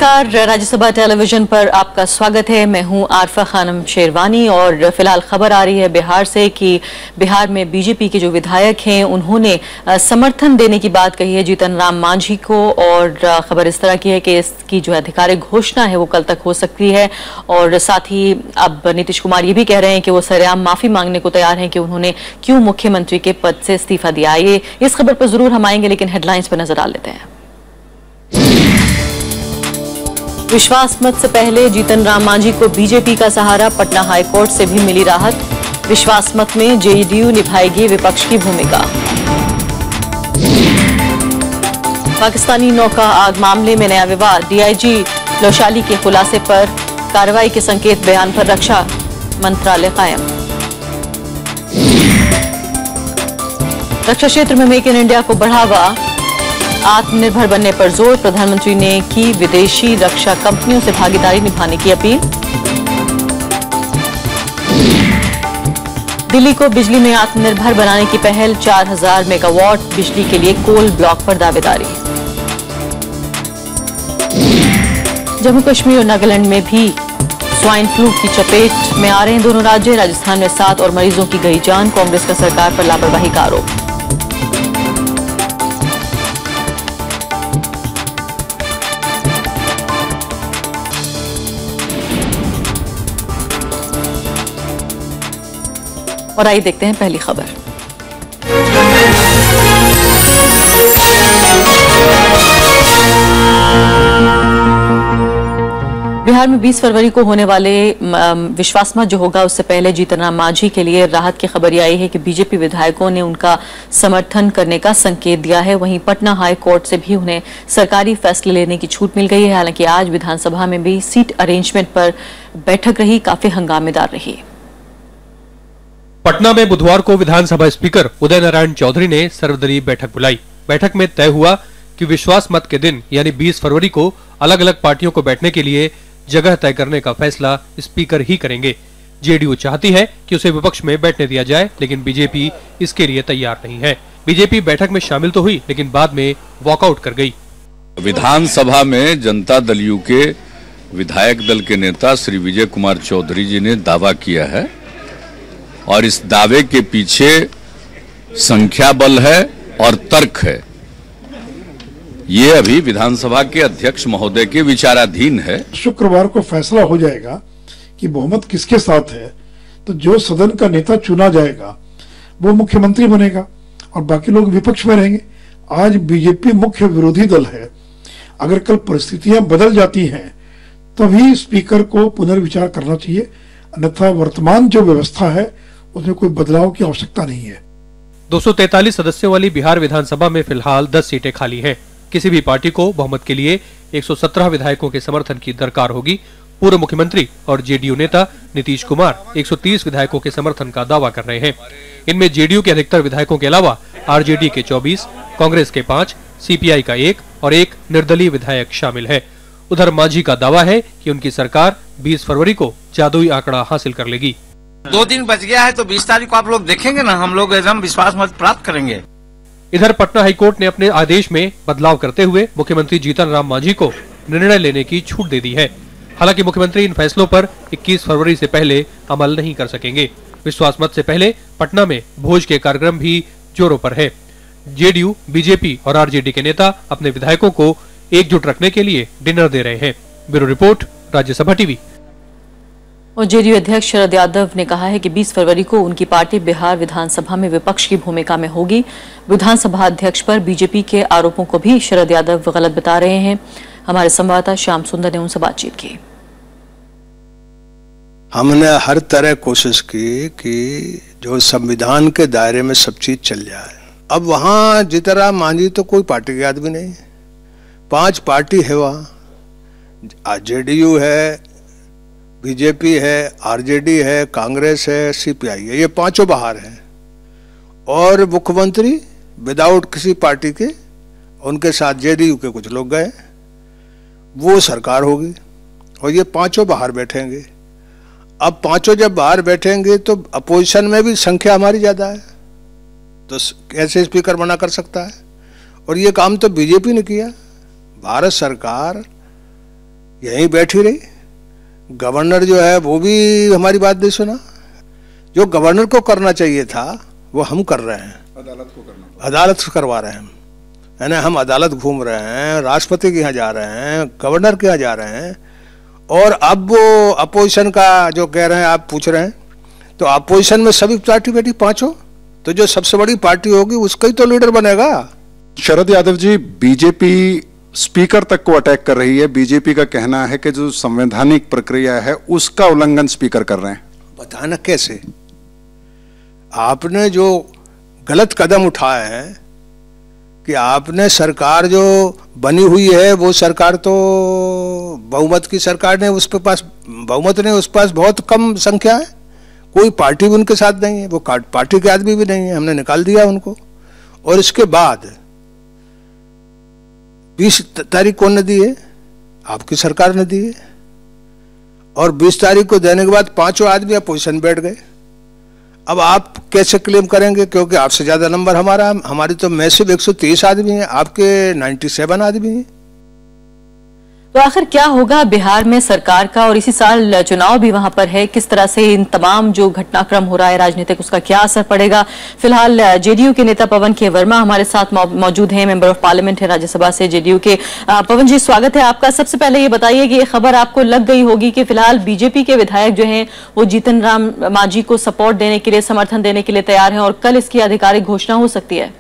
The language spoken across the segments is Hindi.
नमस्कार, राज्यसभा टेलीविजन पर आपका स्वागत है। मैं हूं आरफा खानम शेरवानी और फिलहाल खबर आ रही है बिहार से कि बिहार में बीजेपी के जो विधायक हैं उन्होंने समर्थन देने की बात कही है जीतन राम मांझी को, और खबर इस तरह की है कि इसकी जो आधिकारिक घोषणा है वो कल तक हो सकती है। और साथ ही अब नीतीश कुमार ये भी कह रहे हैं कि वो सरेआम माफी मांगने को तैयार हैं कि उन्होंने क्यों मुख्यमंत्री के पद से इस्तीफा दिया। ये इस खबर पर जरूर हम आएंगे, लेकिन हेडलाइंस पर नजर डाल लेते हैं। विश्वास मत से पहले जीतन राम मांझी को बीजेपी का सहारा, पटना हाईकोर्ट से भी मिली राहत। विश्वास मत में जेडीयू निभाएगी विपक्ष की भूमिका। पाकिस्तानी नौका आग मामले में नया विवाद, डीआईजी लोशाली के खुलासे पर कार्रवाई के संकेत, बयान पर रक्षा मंत्रालय कायम। रक्षा क्षेत्र में मेक इन इंडिया को बढ़ावा, आत्मनिर्भर बनने पर जोर, प्रधानमंत्री ने की विदेशी रक्षा कंपनियों से भागीदारी निभाने की अपील। दिल्ली को बिजली में आत्मनिर्भर बनाने की पहल, 4000 मेगावाट बिजली के लिए कोल ब्लॉक पर दावेदारी। जम्मू कश्मीर और नागालैंड में भी स्वाइन फ्लू की चपेट में आ रहे हैं दोनों राज्य। राजस्थान में 7 और मरीजों की गई जान, कांग्रेस का सरकार पर लापरवाही का आरोप। और आइए देखते हैं पहली खबर। बिहार में 20 फरवरी को होने वाले विश्वास मत जो होगा उससे पहले जीतन राम मांझी के लिए राहत की खबर आई है कि बीजेपी विधायकों ने उनका समर्थन करने का संकेत दिया है। वहीं पटना हाई कोर्ट से भी उन्हें सरकारी फैसले लेने की छूट मिल गई है। हालांकि आज विधानसभा में भी सीट अरेंजमेंट पर बैठक रही, काफी हंगामेदार रही। पटना में बुधवार को विधानसभा स्पीकर उदय नारायण चौधरी ने सर्वदलीय बैठक बुलाई। बैठक में तय हुआ कि विश्वास मत के दिन यानी 20 फरवरी को अलग अलग पार्टियों को बैठने के लिए जगह तय करने का फैसला स्पीकर ही करेंगे। जेडीयू चाहती है कि उसे विपक्ष में बैठने दिया जाए, लेकिन बीजेपी इसके लिए तैयार नहीं है। बीजेपी बैठक में शामिल तो हुई, लेकिन बाद में वॉकआउट कर गई। विधानसभा में जनता दल यू के विधायक दल के नेता श्री विजय कुमार चौधरी जी ने दावा किया है और इस दावे के पीछे संख्या बल है और तर्क है। ये अभी विधानसभा के अध्यक्ष महोदय के विचाराधीन है। शुक्रवार को फैसला हो जाएगा कि बहुमत किसके साथ है, तो जो सदन का नेता चुना जाएगा वो मुख्यमंत्री बनेगा और बाकी लोग विपक्ष में रहेंगे। आज बीजेपी मुख्य विरोधी दल है। अगर कल परिस्थितियां बदल जाती हैं तभी स्पीकर को पुनर्विचार करना चाहिए, अन्यथा वर्तमान जो व्यवस्था है उसमें कोई बदलाव की आवश्यकता नहीं है। 243 सदस्यों वाली बिहार विधानसभा में फिलहाल 10 सीटें खाली हैं। किसी भी पार्टी को बहुमत के लिए 117 विधायकों के समर्थन की दरकार होगी। पूर्व मुख्यमंत्री और जेडीयू नेता नीतीश कुमार 130 विधायकों के समर्थन का दावा कर रहे हैं। इनमें जेडीयू के अधिकतर विधायकों के अलावा आरजेडी के 24, कांग्रेस के 5, सीपीआई का 1 और 1 निर्दलीय विधायक शामिल है। उधर मांझी का दावा है कि उनकी सरकार 20 फरवरी को जादुई आंकड़ा हासिल कर लेगी। 2 दिन बच गया है तो 20 तारीख को आप लोग देखेंगे ना, हम लोग एकदम विश्वास मत प्राप्त करेंगे। इधर पटना हाईकोर्ट ने अपने आदेश में बदलाव करते हुए मुख्यमंत्री जीतन राम मांझी को निर्णय लेने की छूट दे दी है। हालांकि मुख्यमंत्री इन फैसलों पर 21 फरवरी से पहले अमल नहीं कर सकेंगे। विश्वास मत से पहले पटना में भोज के कार्यक्रम भी जोरों पर है। जेडीयू, बीजेपी और आरजेडी के नेता अपने विधायकों को एकजुट रखने के लिए डिनर दे रहे हैं। Bureau report, Rajya Sabha TV. और जेडीयू अध्यक्ष शरद यादव ने कहा है कि 20 फरवरी को उनकी पार्टी बिहार विधानसभा में विपक्ष की भूमिका में होगी। विधानसभा अध्यक्ष पर बीजेपी के आरोपों को भी शरद यादव गलत बता रहे हैं। हमारे संवाददाता श्याम सुंदर ने उनसे बातचीत की। हमने हर तरह कोशिश की कि जो संविधान के दायरे में सब चीज चल जाए। अब वहां जीतन राम मांझी तो कोई पार्टी के आदमी नहीं, 5 पार्टी है वहां। जेडीयू है, बीजेपी है, आरजेडी है, कांग्रेस है, सीपीआई है, ये 5 बाहर हैं। और मुख्यमंत्री विदाउट किसी पार्टी के, उनके साथ जेडीयू के कुछ लोग गए, वो सरकार होगी और ये 5 बाहर बैठेंगे। अब 5 जब बाहर बैठेंगे तो अपोजिशन में भी संख्या हमारी ज्यादा है, तो कैसे स्पीकर मना कर सकता है? और ये काम तो बीजेपी ने किया। भारत सरकार यहीं बैठी रही। गवर्नर जो है वो भी हमारी बात नहीं सुना। जो गवर्नर को करना चाहिए था वो हम कर रहे हैं, अदालत से करवा रहे हैं, है ना। हम अदालत घूम रहे हैं, राष्ट्रपति के यहाँ जा रहे हैं, गवर्नर के यहाँ जा रहे हैं। और अब वो अपोजिशन का जो कह रहे हैं, आप पूछ रहे हैं, तो अपोजिशन में सभी पार्टी बैठी, पांचों, तो जो सबसे बड़ी पार्टी होगी उसका ही तो लीडर बनेगा। शरद यादव जी, बीजेपी स्पीकर तक को अटैक कर रही है। बीजेपी का कहना है कि जो संवैधानिक प्रक्रिया है उसका उल्लंघन स्पीकर कर रहे हैं। बताना कैसे? आपने जो गलत कदम उठाए हैं कि आपने सरकार जो बनी हुई है वो सरकार तो बहुमत की सरकार ने, उस पे पास बहुमत ने, उस पास बहुत कम संख्या है, कोई पार्टी भी उनके साथ नहीं है, वो पार्टी के आदमी भी नहीं है, हमने निकाल दिया उनको। और इसके बाद 20 तारीख कौन ने दी है? आपकी सरकार ने दी है। और 20 तारीख को देने के बाद पांचों आदमी अपोजिशन बैठ गए। अब आप कैसे क्लेम करेंगे? क्योंकि आपसे ज्यादा नंबर हमारी तो मैसिव 130 आदमी है, आपके 97 आदमी हैं। तो आखिर क्या होगा बिहार में सरकार का? और इसी साल चुनाव भी वहां पर है। किस तरह से इन तमाम जो घटनाक्रम हो रहा है राजनीतिक, उसका क्या असर पड़ेगा? फिलहाल जेडीयू के नेता पवन के वर्मा हमारे साथ मौजूद हैं, मेंबर ऑफ पार्लियामेंट है राज्यसभा से जेडीयू के। पवन जी, स्वागत है आपका। सबसे पहले ये बताइए कि ये खबर आपको लग गई होगी कि फिलहाल बीजेपी के विधायक जो हैं वो जीतन राम मांझी को सपोर्ट देने के लिए, समर्थन देने के लिए तैयार हैं और कल इसकी आधिकारिक घोषणा हो सकती है।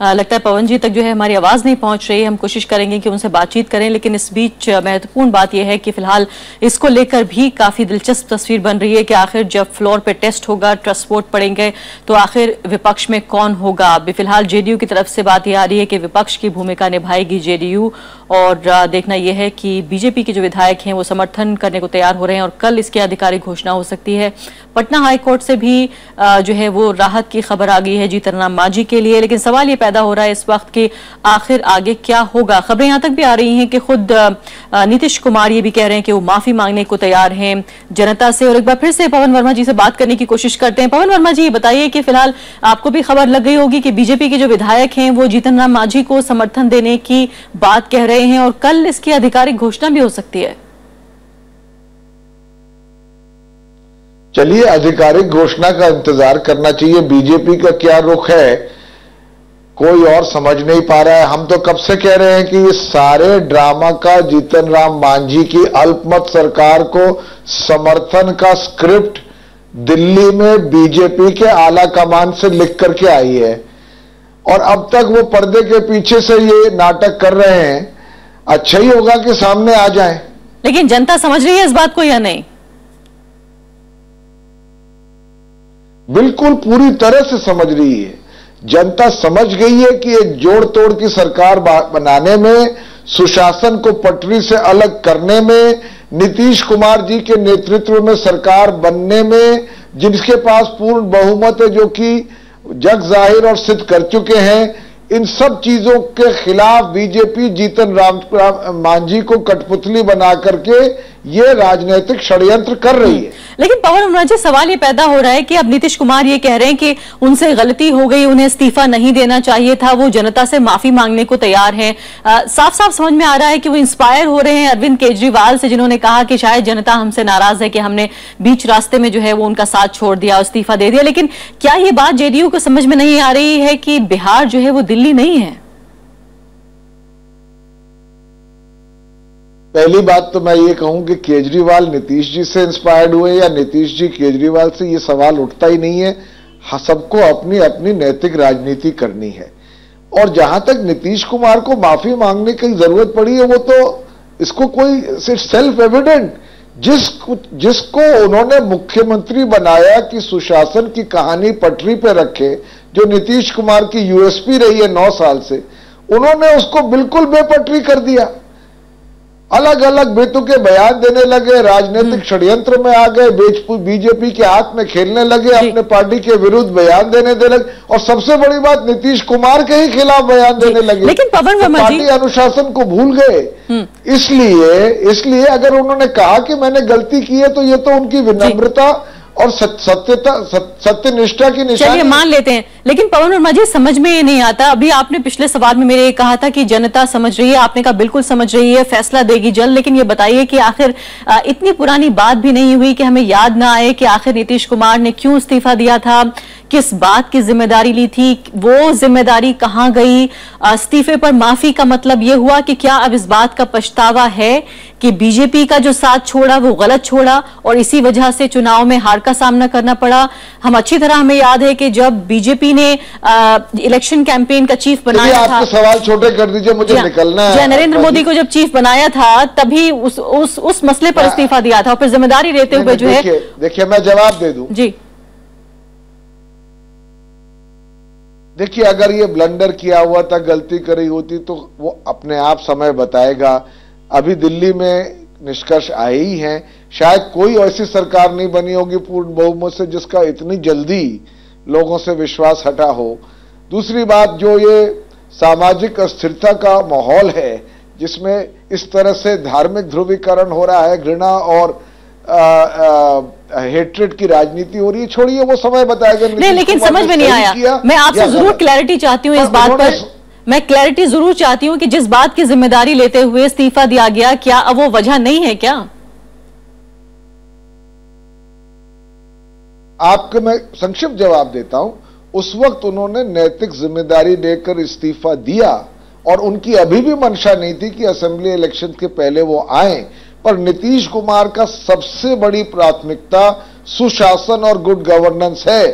लगता है पवन जी तक जो है हमारी आवाज नहीं पहुंच रही है। हम कोशिश करेंगे कि उनसे बातचीत करें, लेकिन इस बीच महत्वपूर्ण बात यह है कि फिलहाल इसको लेकर भी काफी दिलचस्प तस्वीर बन रही है कि आखिर जब फ्लोर पे टेस्ट होगा, ट्रस्ट वोट पड़ेंगे, तो आखिर विपक्ष में कौन होगा। अभी फिलहाल जेडीयू की तरफ से बात यह आ रही है कि विपक्ष की भूमिका निभाएगी जेडीयू, और देखना यह है कि बीजेपी के जो विधायक हैं वो समर्थन करने को तैयार हो रहे हैं और कल इसकी आधिकारिक घोषणा हो सकती है। पटना हाईकोर्ट से भी जो है वो राहत की खबर आ गई है जीतन राम मांझी के लिए, लेकिन सवाल ये पैदा हो रहा है इस वक्त कि आखिर आगे क्या होगा। खबरें यहां तक भी आ रही हैं कि खुद नीतीश कुमार ये भी कह रहे हैं कि वो माफी मांगने को तैयार हैं जनता से। और एक बार फिर से पवन वर्मा जी से बात करने की कोशिश करते हैं। पवन वर्मा जी, ये बताइए कि फिलहाल आपको भी खबर लग गई होगी कि बीजेपी के जो विधायक हैं वो जीतन राम मांझी को समर्थन देने की बात कह रहे हैं और कल इसकी आधिकारिक घोषणा भी हो सकती है। चलिए, आधिकारिक घोषणा का इंतजार करना चाहिए। बीजेपी का क्या रुख है कोई और समझ नहीं पा रहा है। हम तो कब से कह रहे हैं कि इस सारे ड्रामा का जीतन राम मांझी की अल्पमत सरकार को समर्थन का स्क्रिप्ट दिल्ली में बीजेपी के आला कमान से लिख करके आई है और अब तक वो पर्दे के पीछे से ये नाटक कर रहे हैं। अच्छा ही होगा कि सामने आ जाए। लेकिन जनता समझ रही है इस बात को या नहीं? बिल्कुल पूरी तरह से समझ रही है। जनता समझ गई है कि एक जोड़ तोड़ की सरकार बनाने में, सुशासन को पटरी से अलग करने में, नीतीश कुमार जी के नेतृत्व में सरकार बनने में, जिनके पास पूर्ण बहुमत है, जो कि जग जाहिर और सिद्ध कर चुके हैं, इन सब चीजों के खिलाफ बीजेपी जीतन राम मांझी को कठपुतली बना करके ये राजनीतिक षड्यंत्र कर रही है। लेकिन पवन वर्मा जी, सवाल ये पैदा हो रहा है कि अब नीतीश कुमार ये कह रहे हैं कि उनसे गलती हो गई, उन्हें इस्तीफा नहीं देना चाहिए था, वो जनता से माफी मांगने को तैयार हैं। साफ साफ समझ में आ रहा है कि वो इंस्पायर हो रहे हैं अरविंद केजरीवाल से, जिन्होंने कहा कि शायद जनता हमसे नाराज है कि हमने बीच रास्ते में जो है वो उनका साथ छोड़ दिया, इस्तीफा दे दिया। लेकिन क्या ये बात जेडीयू को समझ में नहीं आ रही है कि बिहार जो है वो दिल्ली नहीं है? पहली बात तो मैं ये कहूं कि केजरीवाल नीतीश जी से इंस्पायर्ड हुए या नीतीश जी केजरीवाल से, ये सवाल उठता ही नहीं है। सबको अपनी अपनी नैतिक राजनीति करनी है। और जहां तक नीतीश कुमार को माफी मांगने की जरूरत पड़ी है, वो तो इसको कोई सेल्फ एविडेंट, जिसको उन्होंने मुख्यमंत्री बनाया कि सुशासन की कहानी पटरी पे रखे, जो नीतीश कुमार की यूएसपी रही है 9 साल से, उन्होंने उसको बिल्कुल बेपटरी कर दिया। अलग अलग बेतुके बयान देने लगे, राजनीतिक षड्यंत्र में आ गए, बीजेपी के हाथ में खेलने लगे, अपने पार्टी के विरुद्ध बयान देने लगे, और सबसे बड़ी बात नीतीश कुमार के ही खिलाफ बयान देने लगे। लेकिन पवन वर्मा जी पार्टी अनुशासन को भूल गए। इसलिए अगर उन्होंने कहा कि मैंने गलती की है, तो ये तो उनकी विनम्रता और सत्यनिष्ठा की निशानी। चलिए मान लेते हैं, लेकिन पवन वर्मा जी समझ में ये नहीं आता। अभी आपने पिछले सवाल में मेरे कहा था कि जनता समझ रही है, आपने कहा बिल्कुल समझ रही है, फैसला देगी जल्द। लेकिन ये बताइए कि आखिर इतनी पुरानी बात भी नहीं हुई कि हमें याद ना आए कि आखिर नीतीश कुमार ने क्यों इस्तीफा दिया था, किस बात की जिम्मेदारी ली थी, वो जिम्मेदारी कहां गई। इस्तीफे पर माफी का मतलब ये हुआ कि क्या अब इस बात का पछतावा है कि बीजेपी का जो साथ छोड़ा वो गलत छोड़ा और इसी वजह से चुनाव में हार का सामना करना पड़ा। हम अच्छी तरह हमें याद है कि जब बीजेपी ने इलेक्शन कैंपेन का चीफ बनाया था, सवाल छोटे कर दीजिए, मुझे निकलना है। नरेंद्र मोदी को जब चीफ बनाया था तभी उस मसले पर इस्तीफा दिया था और फिर जिम्मेदारी लेते हुए जो है। देखिए मैं जवाब दे दूं जी। देखिए अगर ये ब्लंडर किया हुआ था, गलती करी होती, तो वो अपने आप समय बताएगा। अभी दिल्ली में निष्कर्ष आए ही हैं, शायद कोई ऐसी सरकार नहीं बनी होगी पूर्ण बहुमत से जिसका इतनी जल्दी लोगों से विश्वास हटा हो। दूसरी बात, जो ये सामाजिक अस्थिरता का माहौल है जिसमें इस तरह से धार्मिक ध्रुवीकरण हो रहा है, घृणा और हेट्रेड की राजनीति हो रही है, छोड़िए वो समय बताएगा। नहीं, लेकिन समझ में नहीं आया। मैं आपसे जरूर क्लैरिटी चाहती हूँ इस बात पर, मैं क्लैरिटी जरूर चाहती हूँ कि जिस बात की जिम्मेदारी लेते हुए इस्तीफा दिया गया, क्या अब वो वजह नहीं है क्या? आपको मैं संक्षिप्त जवाब देता हूं। उस वक्त उन्होंने नैतिक जिम्मेदारी लेकर इस्तीफा दिया और उनकी अभी भी मंशा नहीं थी कि असेंबली इलेक्शन के पहले वो आए, पर नीतीश कुमार का सबसे बड़ी प्राथमिकता सुशासन और गुड गवर्नेंस है।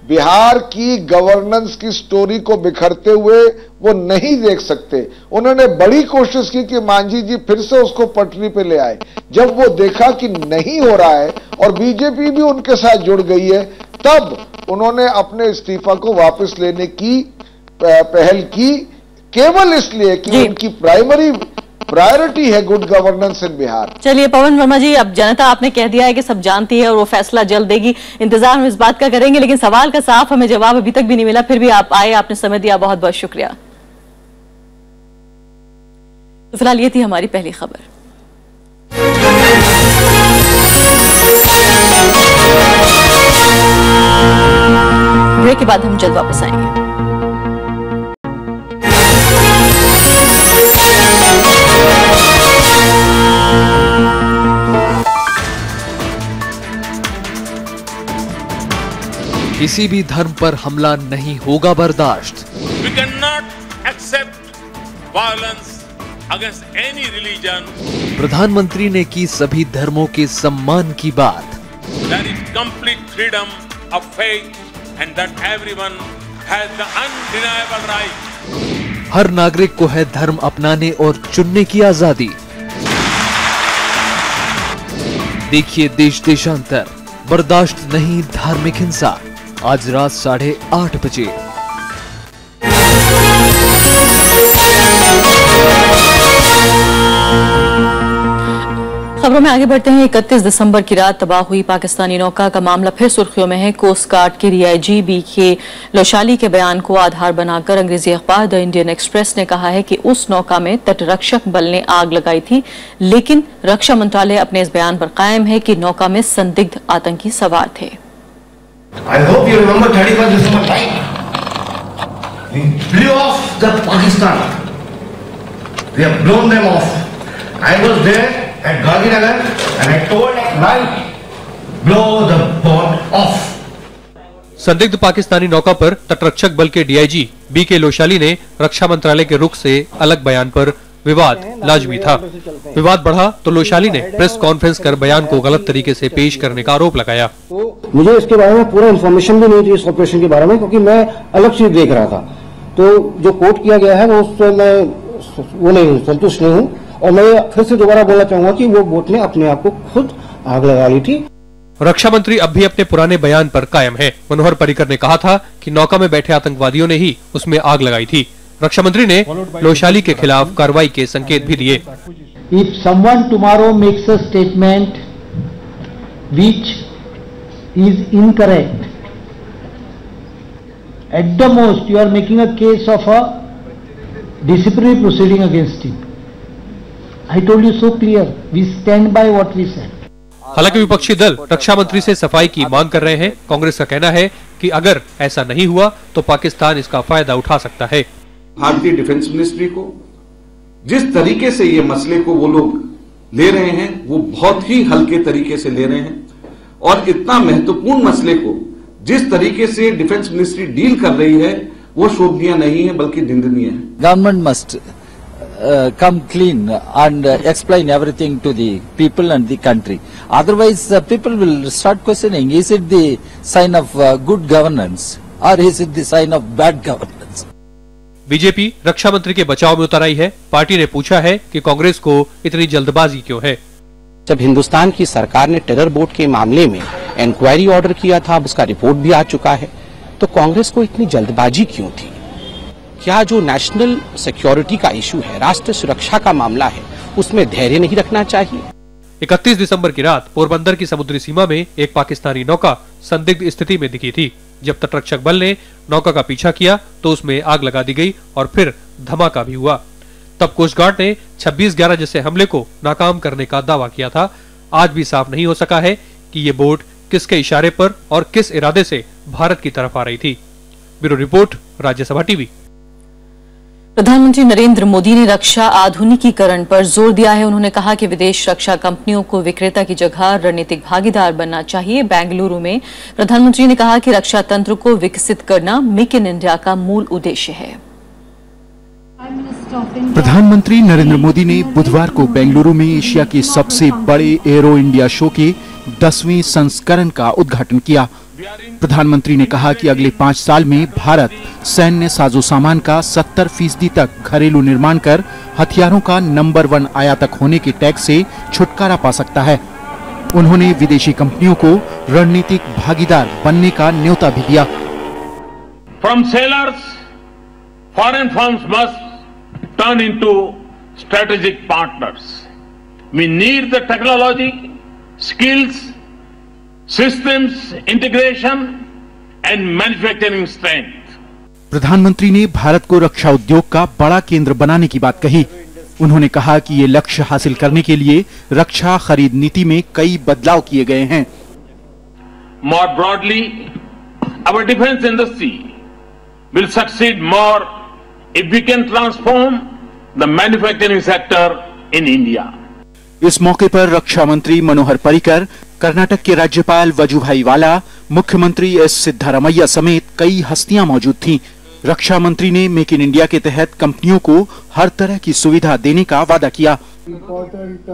बिहार की गवर्नेंस की स्टोरी को बिखरते हुए वो नहीं देख सकते। उन्होंने बड़ी कोशिश की कि मांझी जी फिर से उसको पटरी पे ले आए। जब वो देखा कि नहीं हो रहा है और बीजेपी भी उनके साथ जुड़ गई है, तब उन्होंने अपने इस्तीफा को वापस लेने की पहल की, केवल इसलिए कि उनकी प्रायोरिटी है गुड गवर्नेंस इन बिहार। चलिए पवन वर्मा जी, अब जनता आपने कह दिया है कि सब जानती है और वो फैसला जल्द देगी, इंतजार हम इस बात का करेंगे। लेकिन सवाल का साफ हमें जवाब अभी तक भी नहीं मिला, फिर भी आप आए, आपने समय दिया, बहुत बहुत शुक्रिया। तो फिलहाल ये थी हमारी पहली खबर। ब्रेक के बाद हम जल्द वापस आएंगे। किसी भी धर्म पर हमला नहीं होगा बर्दाश्त। We cannot accept violence against any religion. प्रधानमंत्री ने की सभी धर्मों के सम्मान की बात। There is complete freedom of faith and that everyone has the undeniable right. हर नागरिक को है धर्म अपनाने और चुनने की आजादी। देखिए देश देशांतर, बर्दाश्त नहीं धार्मिक हिंसा, आज रात 8:30 बजे। खबरों में आगे बढ़ते हैं। 31 दिसंबर की रात तबाह हुई पाकिस्तानी नौका का मामला फिर सुर्खियों में है। कोस्ट गार्ड के डीआईजी बीके लोशाली के बयान को आधार बनाकर अंग्रेजी अखबार द इंडियन एक्सप्रेस ने कहा है कि उस नौका में तटरक्षक बल ने आग लगाई थी, लेकिन रक्षा मंत्रालय अपने इस बयान पर कायम है कि नौका में संदिग्ध आतंकी सवार थे। I hope you remember 31 December night. We blew off the Pakistan. We have blown them off. I was there at Gandhinagar and I told at night, blow the boat off. संदिग्ध पाकिस्तानी नौका पर तटरक्षक बल के डीआईजी बीके लोशाली ने रक्षा मंत्रालय के रुख से अलग बयान पर विवाद लाजमी था। विवाद बढ़ा तो लोशाली ने प्रेस कॉन्फ्रेंस कर बयान को गलत तरीके से पेश करने का आरोप लगाया। मुझे इसके बारे में पूरा इन्फॉर्मेशन भी नहीं थी इस ऑपरेशन के बारे में, क्योंकि मैं अलग चीज देख रहा था। तो जो कोट किया गया है वो उससे मैं नहीं संतुष्ट नहीं हूँ और मैं फिर से दोबारा बोलना चाहूंगा कि वो बोट ने अपने आप को खुद आग लगा ली थी। रक्षा मंत्री अब भी अपने पुराने बयान पर कायम है। मनोहर पर्रिकर ने कहा था कि नौका में बैठे आतंकवादियों ने ही उसमें आग लगाई थी। रक्षा मंत्री ने लोशाली के खिलाफ कार्रवाई के संकेत भी दिए। If someone tomorrow makes a statement which is incorrect, at the most you are making a case of a disciplinary proceeding against him. I told you so clear. We stand by what we said. हालांकि विपक्षी दल रक्षा मंत्री से सफाई की मांग कर रहे हैं। कांग्रेस का कहना है कि अगर ऐसा नहीं हुआ तो पाकिस्तान इसका फायदा उठा सकता है। भारतीय डिफेंस मिनिस्ट्री को जिस तरीके से ये मसले को वो लोग ले रहे हैं वो बहुत ही हल्के तरीके से ले रहे हैं, और इतना महत्वपूर्ण मसले को जिस तरीके से डिफेंस मिनिस्ट्री डील कर रही है वो शोभनीय नहीं है बल्कि निंदनीय है। Government must come clean and explain everything to the people and the country. Otherwise, people will start questioning: is it the sign of good governance or is it the sign of bad governance? BJP रक्षा मंत्री के बचाव में उतर आई है। पार्टी ने पूछा है कि कांग्रेस को इतनी जल्दबाजी क्यों है। जब हिंदुस्तान की सरकार ने टेरर बोर्ड के मामले में इंक्वायरी ऑर्डर किया था, अब उसका रिपोर्ट भी आ चुका है, तो कांग्रेस को इतनी जल्दबाजी क्यों थी? क्या जो नेशनल सिक्योरिटी का इशू है, राष्ट्रीय सुरक्षा का मामला है, उसमें धैर्य नहीं रखना चाहिए? 31 दिसंबर की रात पोरबंदर की समुद्री सीमा में एक पाकिस्तानी नौका संदिग्ध स्थिति में दिखी थी। जब तटरक्षक बल ने नौका का पीछा किया तो उसमें आग लगा दी गई और फिर धमाका भी हुआ। तब कोस्ट गार्ड ने 26/11 जैसे हमले को नाकाम करने का दावा किया था। आज भी साफ नहीं हो सका है कि ये बोट किसके इशारे पर और किस इरादे से भारत की तरफ आ रही थी। Bureau report, Rajya Sabha TV. प्रधानमंत्री नरेंद्र मोदी ने रक्षा आधुनिकीकरण पर जोर दिया है। उन्होंने कहा कि विदेश रक्षा कंपनियों को विक्रेता की जगह रणनीतिक भागीदार बनना चाहिए। बेंगलुरु में प्रधानमंत्री ने कहा कि रक्षा तंत्र को विकसित करना मेक इन इंडिया का मूल उद्देश्य है। प्रधानमंत्री नरेंद्र मोदी ने बुधवार को बेंगलुरु में एशिया के सबसे बड़े एरो इंडिया शो के 10वें संस्करण का उद्घाटन किया। प्रधानमंत्री ने कहा कि अगले 5 साल में भारत सैन्य साजो सामान का 70% तक घरेलू निर्माण कर हथियारों का नंबर 1 आयातक होने के टैग से छुटकारा पा सकता है। उन्होंने विदेशी कंपनियों को रणनीतिक भागीदार बनने का न्योता भी दिया। From sailors, foreign firms must turn into strategic partners. We need the technology, skills, systems integration and manufacturing strength. प्रधानमंत्री ने भारत को रक्षा उद्योग का बड़ा केंद्र बनाने की बात कही। उन्होंने कहा कि ये लक्ष्य हासिल करने के लिए रक्षा खरीद नीति में कई बदलाव किए गए हैं। More broadly, our defense industry will succeed more if we can transform the manufacturing sector in India. इस मौके पर रक्षा मंत्री मनोहर पर्रिकर, कर्नाटक के राज्यपाल वजुभाई वाला, मुख्यमंत्री एस सिद्धारमैया समेत कई हस्तियां मौजूद थीं। रक्षा मंत्री ने मेक इन इंडिया के तहत कंपनियों को हर तरह की सुविधा देने का वादा किया। Important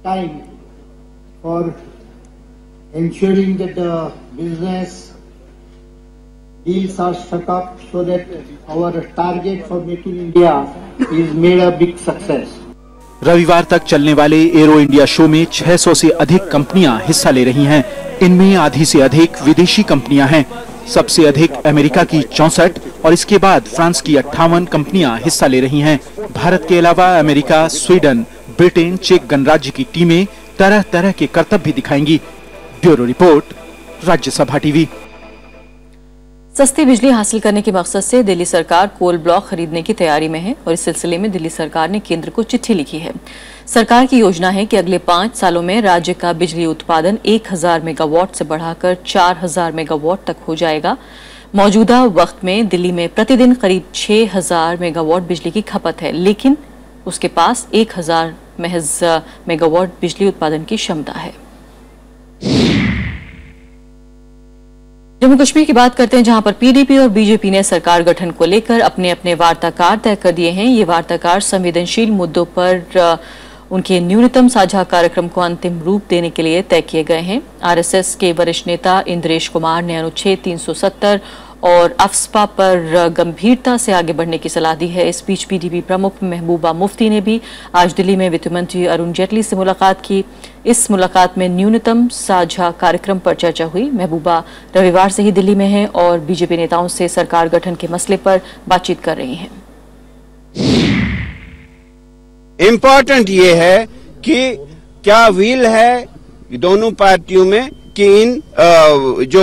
time for ensuring that the business deals are struck up so that our target for Make in India is made a big success. रविवार तक चलने वाले एरो इंडिया शो में 600 से अधिक कंपनियां हिस्सा ले रही हैं। इनमें आधी से अधिक विदेशी कंपनियां हैं। सबसे अधिक अमेरिका की 64 और इसके बाद फ्रांस की 58 कंपनियां हिस्सा ले रही हैं। भारत के अलावा अमेरिका, स्वीडन, ब्रिटेन, चेक गणराज्य की टीमें तरह तरह के करतब भी दिखाएंगी। Bureau report, Rajya Sabha TV. सस्ती बिजली हासिल करने के मकसद से दिल्ली सरकार कोल ब्लॉक खरीदने की तैयारी में है और इस सिलसिले में दिल्ली सरकार ने केंद्र को चिट्ठी लिखी है। सरकार की योजना है कि अगले 5 सालों में राज्य का बिजली उत्पादन 1000 मेगावाट से बढ़ाकर 4000 मेगावाट तक हो जाएगा। मौजूदा वक्त में दिल्ली में प्रतिदिन करीब 6000 मेगावाट बिजली की खपत है, लेकिन उसके पास 1000 महज मेगावाट बिजली उत्पादन की क्षमता है। जम्मू कश्मीर की बात करते हैं, जहां पर पीडीपी और बीजेपी ने सरकार गठन को लेकर अपने अपने वार्ताकार तय कर दिए हैं। ये वार्ताकार संवेदनशील मुद्दों पर उनके न्यूनतम साझा कार्यक्रम को अंतिम रूप देने के लिए तय किए गए हैं। आरएसएस के वरिष्ठ नेता इंद्रेश कुमार ने अनुच्छेद 370 और अफस्पा पर गंभीरता से आगे बढ़ने की सलाह दी है। इस बीच पीडीपी प्रमुख महबूबा मुफ्ती ने भी आज दिल्ली में वित्त मंत्री अरुण जेटली से मुलाकात की। इस मुलाकात में न्यूनतम साझा कार्यक्रम पर चर्चा हुई। महबूबा रविवार से ही दिल्ली में हैं और बीजेपी नेताओं से सरकार गठन के मसले पर बातचीत कर रही हैं। इम्पोर्टेंट ये है कि क्या व्हील है दोनों पार्टियों में कि इन जो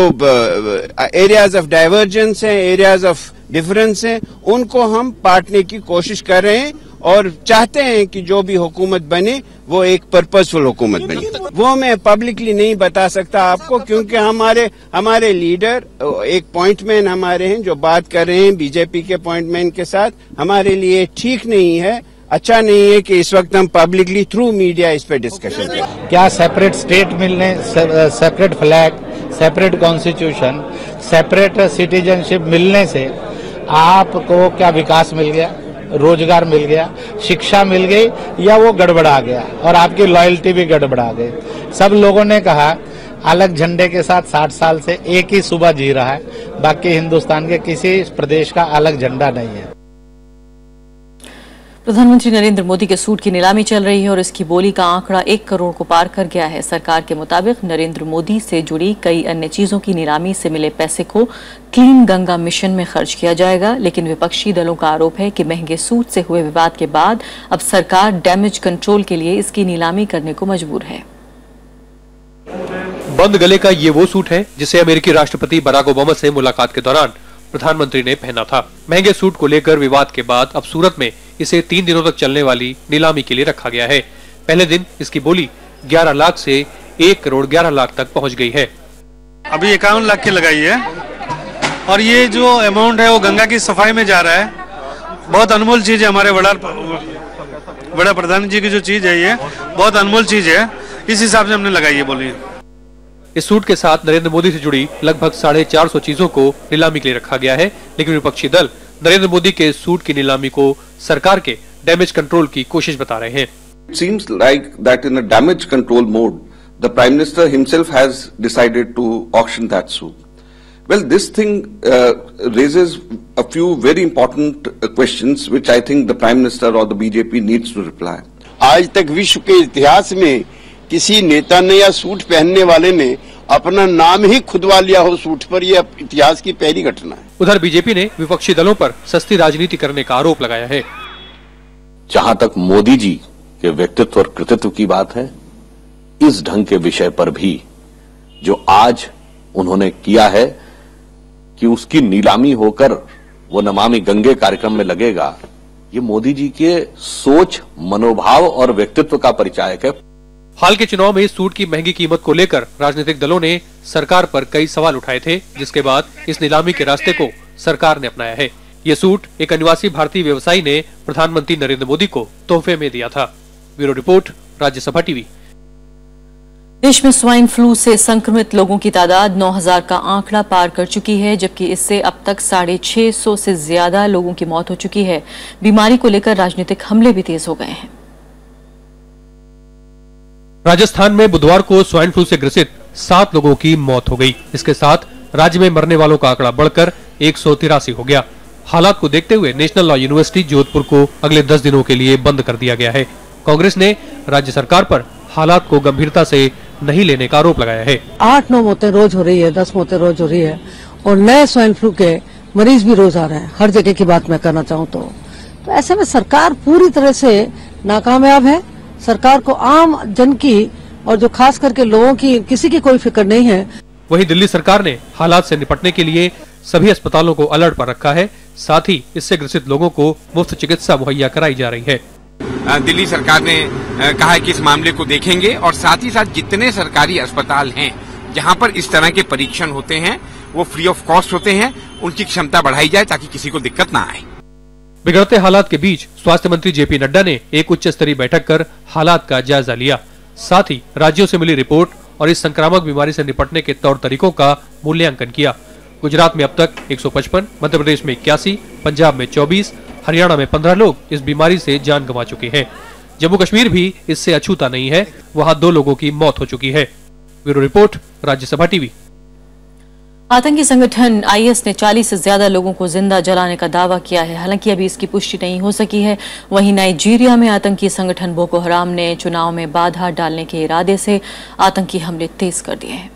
एरियाज ऑफ डाइवर्जेंस हैं, एरियाज ऑफ डिफरेंस हैं, उनको हम बांटने की कोशिश कर रहे हैं और चाहते हैं कि जो भी हुकूमत बने वो एक पर्पसफुल हुकूमत बने। वो मैं पब्लिकली नहीं बता सकता आपको, क्योंकि हमारे लीडर एक पॉइंटमैन हमारे हैं जो बात कर रहे हैं बीजेपी के पॉइंटमैन के साथ। हमारे लिए ठीक नहीं है, अच्छा नहीं है कि इस वक्त हम पब्लिकली थ्रू मीडिया इस पे डिस्कशन करें। क्या सेपरेट स्टेट मिलने, separate flag, separate constitution, separate citizenship मिलने से आपको क्या विकास मिल गया, रोजगार मिल गया, शिक्षा मिल गई, या वो गड़बड़ा गया और आपकी लॉयल्टी भी गड़बड़ा गई? सब लोगों ने कहा अलग झंडे के साथ 60 साल से एक ही सूबा जी रहा है, बाकी हिंदुस्तान के किसी प्रदेश का अलग झंडा नहीं है। प्रधानमंत्री नरेंद्र मोदी के सूट की नीलामी चल रही है और इसकी बोली का आंकड़ा 1 करोड़ को पार कर गया है। सरकार के मुताबिक नरेंद्र मोदी से जुड़ी कई अन्य चीजों की नीलामी से मिले पैसे को क्लीन गंगा मिशन में खर्च किया जाएगा, लेकिन विपक्षी दलों का आरोप है कि महंगे सूट से हुए विवाद के बाद अब सरकार डैमेज कंट्रोल के लिए इसकी नीलामी करने को मजबूर है। बंद गले का ये वो सूट है जिसे अमेरिकी राष्ट्रपति बराक ओबामा से मुलाकात के दौरान प्रधानमंत्री ने पहना था। महंगे सूट को लेकर विवाद के बाद अब सूरत में इसे 3 दिनों तक चलने वाली नीलामी के लिए रखा गया है। पहले दिन इसकी बोली 11 लाख से 1 करोड़ 11 लाख तक पहुंच गई है। अभी 51 लाख की लगाई है और ये जो अमाउंट है वो गंगा की सफाई में जा रहा है। बहुत अनमोल चीज है, हमारे बड़ा प्रधान जी की जो चीज है ये बहुत अनमोल चीज है, इस हिसाब से हमने लगाई है बोली। इस सूट के साथ नरेंद्र मोदी से जुड़ी लगभग 450 चीजों को नीलामी के लिए रखा गया है, लेकिन विपक्षी दल नरेंद्र मोदी के सूट की नीलामी को सरकार के डैमेज कंट्रोल की कोशिश बता रहे हैं। It seems like that in a damage control mode, the Prime Minister himself has decided to auction that suit. Well, this thing raises a few very important questions, which I think the Prime Minister or the BJP needs to reply. आज तक विश्व के इतिहास में किसी नेता ने या सूट पहनने वाले ने अपना नाम ही खुदवा लिया हो सूट पर, यह इतिहास की पहली घटना है। उधर बीजेपी ने विपक्षी दलों पर सस्ती राजनीति करने का आरोप लगाया है। जहां तक मोदी जी के व्यक्तित्व और कृतित्व की बात है, इस ढंग के विषय पर भी जो आज उन्होंने किया है कि उसकी नीलामी होकर वो नमामि गंगे कार्यक्रम में लगेगा, ये मोदी जी के सोच, मनोभाव और व्यक्तित्व का परिचायक है। हाल के चुनाव में इस सूट की महंगी कीमत को लेकर राजनीतिक दलों ने सरकार पर कई सवाल उठाए थे, जिसके बाद इस नीलामी के रास्ते को सरकार ने अपनाया है। ये सूट एक अनिवासी भारतीय व्यवसायी ने प्रधानमंत्री नरेंद्र मोदी को तोहफे में दिया था। Bureau report, Rajya Sabha TV. देश में स्वाइन फ्लू से संक्रमित लोगों की तादाद 9000 का आंकड़ा पार कर चुकी है, जबकि इससे अब तक 650 से ज्यादा लोगों की मौत हो चुकी है। बीमारी को लेकर राजनीतिक हमले भी तेज हो गए हैं। राजस्थान में बुधवार को स्वाइन फ्लू से ग्रसित 7 लोगों की मौत हो गई। इसके साथ राज्य में मरने वालों का आंकड़ा बढ़कर 183 हो गया। हालात को देखते हुए नेशनल लॉ यूनिवर्सिटी जोधपुर को अगले 10 दिनों के लिए बंद कर दिया गया है। कांग्रेस ने राज्य सरकार पर हालात को गंभीरता से नहीं लेने का आरोप लगाया है। 8-9 मौतें रोज हो रही है, 10 मौतें रोज हो रही है और नए स्वाइन फ्लू के मरीज भी रोज आ रहे हैं। हर जगह की बात मैं करना चाहूँ तो ऐसे में सरकार पूरी तरह से नाकामयाब है। सरकार को आम जन की और जो खास करके लोगों की किसी की कोई फिक्र नहीं है। वहीं दिल्ली सरकार ने हालात से निपटने के लिए सभी अस्पतालों को अलर्ट पर रखा है। साथ ही इससे ग्रसित लोगों को मुफ्त चिकित्सा मुहैया कराई जा रही है। दिल्ली सरकार ने कहा है कि इस मामले को देखेंगे और साथ ही साथ जितने सरकारी अस्पताल हैं जहां पर इस तरह के परीक्षण होते हैं वो फ्री ऑफ कॉस्ट होते हैं, उनकी क्षमता बढ़ाई जाए ताकि किसी को दिक्कत ना आए। बिगड़ते हालात के बीच स्वास्थ्य मंत्री जेपी नड्डा ने एक उच्च स्तरीय बैठक कर हालात का जायजा लिया। साथ ही राज्यों से मिली रिपोर्ट और इस संक्रामक बीमारी से निपटने के तौर तरीकों का मूल्यांकन किया। गुजरात में अब तक 155, मध्य प्रदेश में 81, पंजाब में 24, हरियाणा में 15 लोग इस बीमारी से जान गंवा चुके हैं। जम्मू कश्मीर भी इससे अछूता नहीं है, वहां 2 लोगों की मौत हो चुकी है। Bureau report, Rajya Sabha TV. आतंकी संगठन आईएस ने 40 से ज्यादा लोगों को जिंदा जलाने का दावा किया है। हालांकि अभी इसकी पुष्टि नहीं हो सकी है। वहीं नाइजीरिया में आतंकी संगठन बोको हराम ने चुनाव में बाधा डालने के इरादे से आतंकी हमले तेज कर दिए हैं।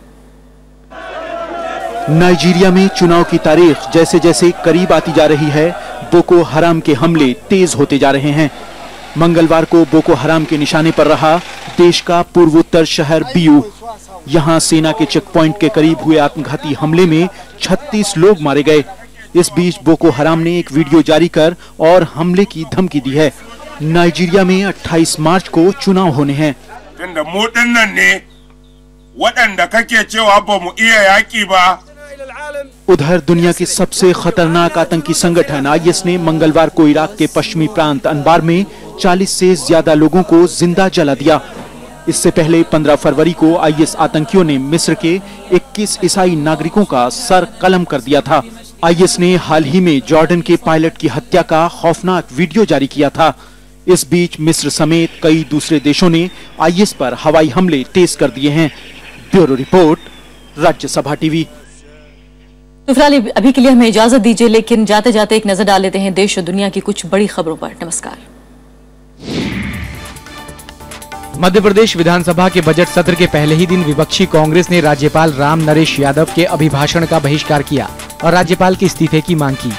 नाइजीरिया में चुनाव की तारीख जैसे जैसे करीब आती जा रही है, बोको हराम के हमले तेज होते जा रहे हैं। मंगलवार को बोको हराम के निशाने पर रहा देश का पूर्वोत्तर शहर बियू। यहां सेना के चेक पॉइंट के करीब हुए आत्मघाती हमले में 36 लोग मारे गए। इस बीच बोको हराम ने एक वीडियो जारी कर और हमले की धमकी दी है। नाइजीरिया में 28 मार्च को चुनाव होने हैं। उधर दुनिया के सबसे खतरनाक आतंकी संगठन आईएस ने मंगलवार को इराक के पश्चिमी प्रांत अनबार में 40 से ज्यादा लोगों को जिंदा जला दिया। इससे पहले 15 फरवरी को आईएस आतंकियों ने मिस्र के 21 ईसाई नागरिकों का सर कलम कर दिया था। आईएस ने हाल ही में जॉर्डन के पायलट की हत्या का खौफनाक वीडियो जारी किया था। इस बीच मिस्र समेत कई दूसरे देशों ने आईएस पर हवाई हमले तेज कर दिए हैं। Bureau report, Rajya Sabha TV. तो फिलहाल अभी के लिए हमें इजाजत दीजिए, लेकिन जाते जाते एक नजर डाल लेते हैं देश और दुनिया की कुछ बड़ी खबरों पर। नमस्कार। मध्य प्रदेश विधानसभा के बजट सत्र के पहले ही दिन विपक्षी कांग्रेस ने राज्यपाल राम नरेश यादव के अभिभाषण का बहिष्कार किया और राज्यपाल के इस्तीफे की मांग की।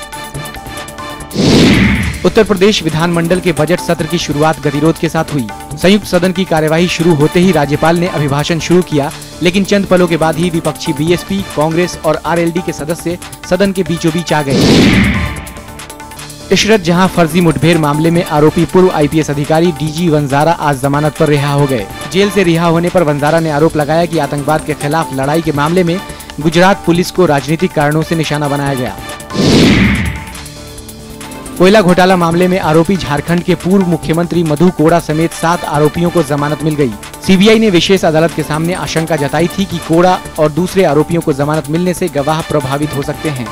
उत्तर प्रदेश विधानमंडल के बजट सत्र की शुरुआत गतिरोध के साथ हुई। संयुक्त सदन की कार्यवाही शुरू होते ही राज्यपाल ने अभिभाषण शुरू किया, लेकिन चंद पलों के बाद ही विपक्षी बीएसपी, कांग्रेस और आरएलडी के सदस्य सदन के बीचों बीच आ गए। इशरत जहां फर्जी मुठभेड़ मामले में आरोपी पूर्व आईपीएस अधिकारी डीजी वंजारा आज जमानत पर रिहा हो गए। जेल से रिहा होने पर वंजारा ने आरोप लगाया कि आतंकवाद के खिलाफ लड़ाई के मामले में गुजरात पुलिस को राजनीतिक कारणों से निशाना बनाया गया। कोयला घोटाला मामले में आरोपी झारखंड के पूर्व मुख्यमंत्री मधु कोड़ा समेत 7 आरोपियों को जमानत मिल गई। सीबीआई ने विशेष अदालत के सामने आशंका जताई थी कि कोड़ा और दूसरे आरोपियों को जमानत मिलने से गवाह प्रभावित हो सकते हैं।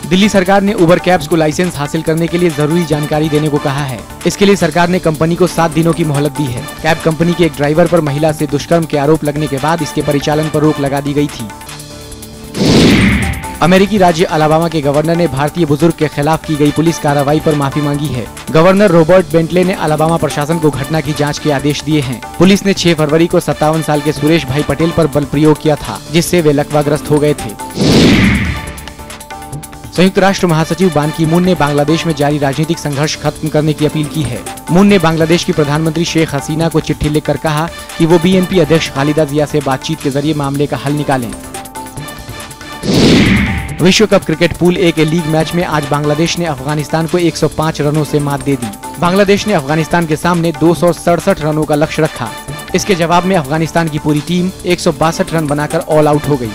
दिल्ली सरकार ने उबर कैब्स को लाइसेंस हासिल करने के लिए जरूरी जानकारी देने को कहा है। इसके लिए सरकार ने कंपनी को 7 दिनों की मोहलत दी है। कैब कंपनी के एक ड्राइवर पर महिला से दुष्कर्म के आरोप लगने के बाद इसके परिचालन पर रोक लगा दी गई थी। अमेरिकी राज्य अलाबामा के गवर्नर ने भारतीय बुजुर्ग के खिलाफ की गई पुलिस कार्रवाई पर माफी मांगी है। गवर्नर रॉबर्ट बेंटले ने अलाबामा प्रशासन को घटना की जांच के आदेश दिए हैं। पुलिस ने 6 फरवरी को 57 साल के सुरेश भाई पटेल पर बल प्रयोग किया था, जिससे वे लकवाग्रस्त हो गए थे। संयुक्त राष्ट्र महासचिव बान की मून ने बांग्लादेश में जारी राजनीतिक संघर्ष खत्म करने की अपील की है। मून ने बांग्लादेश की प्रधानमंत्री शेख हसीना को चिट्ठी लिखकर कहा कि वो बीएनपी अध्यक्ष खालिदा जिया से बातचीत के जरिए मामले का हल निकालें। विश्व कप क्रिकेट पूल ए के लीग मैच में आज बांग्लादेश ने अफगानिस्तान को 105 रनों से मात दे दी। बांग्लादेश ने अफगानिस्तान के सामने 267 रनों का लक्ष्य रखा। इसके जवाब में अफगानिस्तान की पूरी टीम 162 रन बनाकर ऑल आउट हो गई।